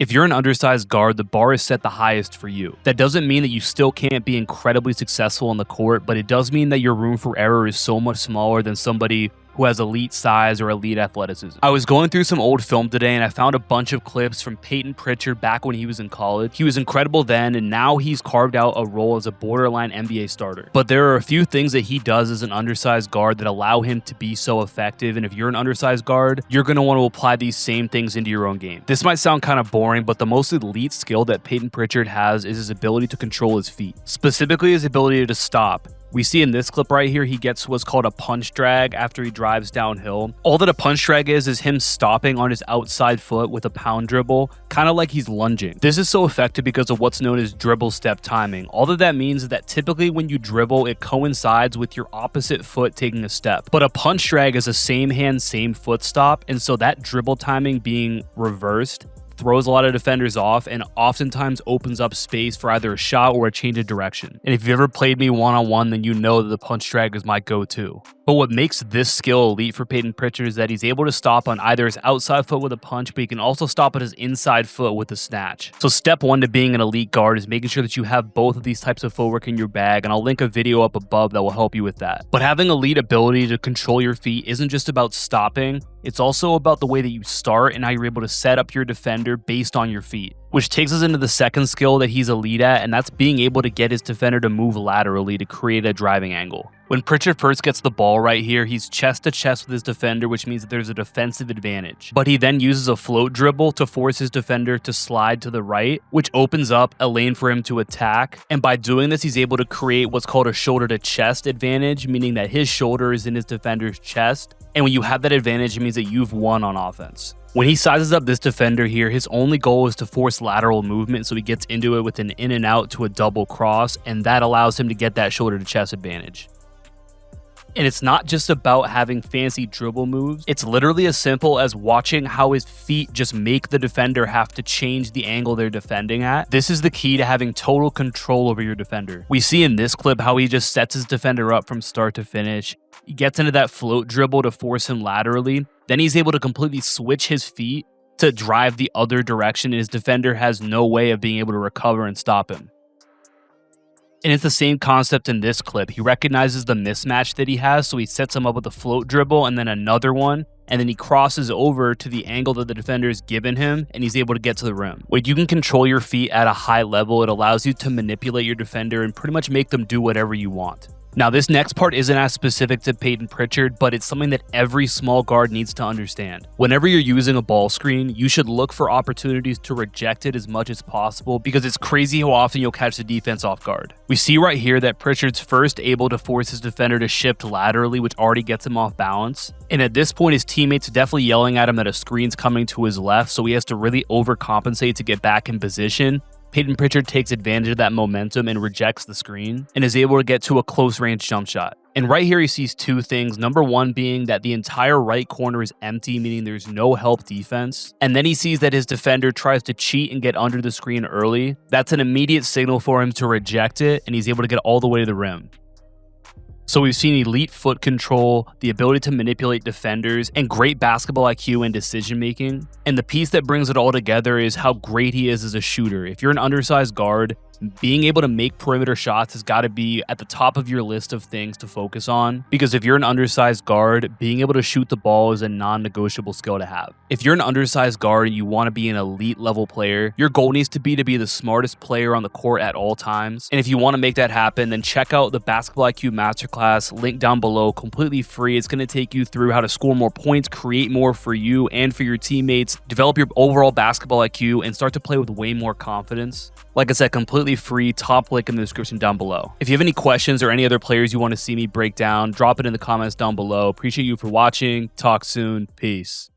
If you're an undersized guard, the bar is set the highest for you. That doesn't mean that you still can't be incredibly successful on the court, but it does mean that your room for error is so much smaller than somebody who has elite size or elite athleticism. I was going through some old film today and I found a bunch of clips from Payton Pritchard back when he was in college. He was incredible then, and now he's carved out a role as a borderline NBA starter. But there are a few things that he does as an undersized guard that allow him to be so effective, and if you're an undersized guard, you're going to want to apply these same things into your own game. This might sound kind of boring, but the most elite skill that Payton Pritchard has is his ability to control his feet, specifically his ability to stop. We see in this clip right here, he gets what's called a punch drag after he drives downhill. All that a punch drag is him stopping on his outside foot with a pound dribble, kind of like he's lunging. This is so effective because of what's known as dribble step timing. All that means is that typically when you dribble, it coincides with your opposite foot taking a step. But a punch drag is a same hand, same foot stop, and so that dribble timing being reversed throws a lot of defenders off and oftentimes opens up space for either a shot or a change of direction. And if you've ever played me one-on-one, then you know that the punch drag is my go-to. But what makes this skill elite for Payton Pritchard is that he's able to stop on either his outside foot with a punch, but he can also stop at his inside foot with a snatch. So step one to being an elite guard is making sure that you have both of these types of footwork in your bag, and I'll link a video up above that will help you with that. But having elite ability to control your feet isn't just about stopping, it's also about the way that you start and how you're able to set up your defender based on your feet. Which takes us into the second skill that he's elite at, and that's being able to get his defender to move laterally to create a driving angle. When Pritchard first gets the ball right here, he's chest to chest with his defender, which means that there's a defensive advantage. But he then uses a float dribble to force his defender to slide to the right, which opens up a lane for him to attack. And by doing this, he's able to create what's called a shoulder to chest advantage, meaning that his shoulder is in his defender's chest. And when you have that advantage, it means that you've won on offense. When he sizes up this defender here, his only goal is to force lateral movement, so he gets into it with an in and out to a double cross, and that allows him to get that shoulder to chest advantage. And it's not just about having fancy dribble moves. It's literally as simple as watching how his feet just make the defender have to change the angle they're defending at. This is the key to having total control over your defender. We see in this clip how he just sets his defender up from start to finish. He gets into that float dribble to force him laterally. Then he's able to completely switch his feet to drive the other direction, and his defender has no way of being able to recover and stop him. And it's the same concept in this clip. He recognizes the mismatch that he has, so he sets him up with a float dribble and then another one, and then he crosses over to the angle that the defender has given him, and he's able to get to the rim. When you can control your feet at a high level, it allows you to manipulate your defender and pretty much make them do whatever you want. Now, this next part isn't as specific to Payton Pritchard, but it's something that every small guard needs to understand. Whenever you're using a ball screen, you should look for opportunities to reject it as much as possible, because it's crazy how often you'll catch the defense off guard. We see right here that Pritchard's first able to force his defender to shift laterally, which already gets him off balance. And at this point, his teammates are definitely yelling at him that a screen's coming to his left, so he has to really overcompensate to get back in position. Payton Pritchard takes advantage of that momentum and rejects the screen and is able to get to a close range jump shot. And right here he sees two things. Number one being that the entire right corner is empty, meaning there's no help defense. And then he sees that his defender tries to cheat and get under the screen early. That's an immediate signal for him to reject it, and he's able to get all the way to the rim. So we've seen elite foot control, the ability to manipulate defenders, and great basketball IQ and decision making. And the piece that brings it all together is how great he is as a shooter. If you're an undersized guard, being able to make perimeter shots has got to be at the top of your list of things to focus on, because if you're an undersized guard, being able to shoot the ball is a non-negotiable skill to have. If you're an undersized guard and you want to be an elite level player, your goal needs to be the smartest player on the court at all times. And if you want to make that happen, then check out the Basketball IQ Masterclass, link down below, completely free. It's going to take you through how to score more points, create more for you and for your teammates, develop your overall basketball IQ, and start to play with way more confidence. Like I said, completely free, top link in the description down below. If you have any questions or any other players you want to see me break down, drop it in the comments down below. Appreciate you for watching. Talk soon. Peace.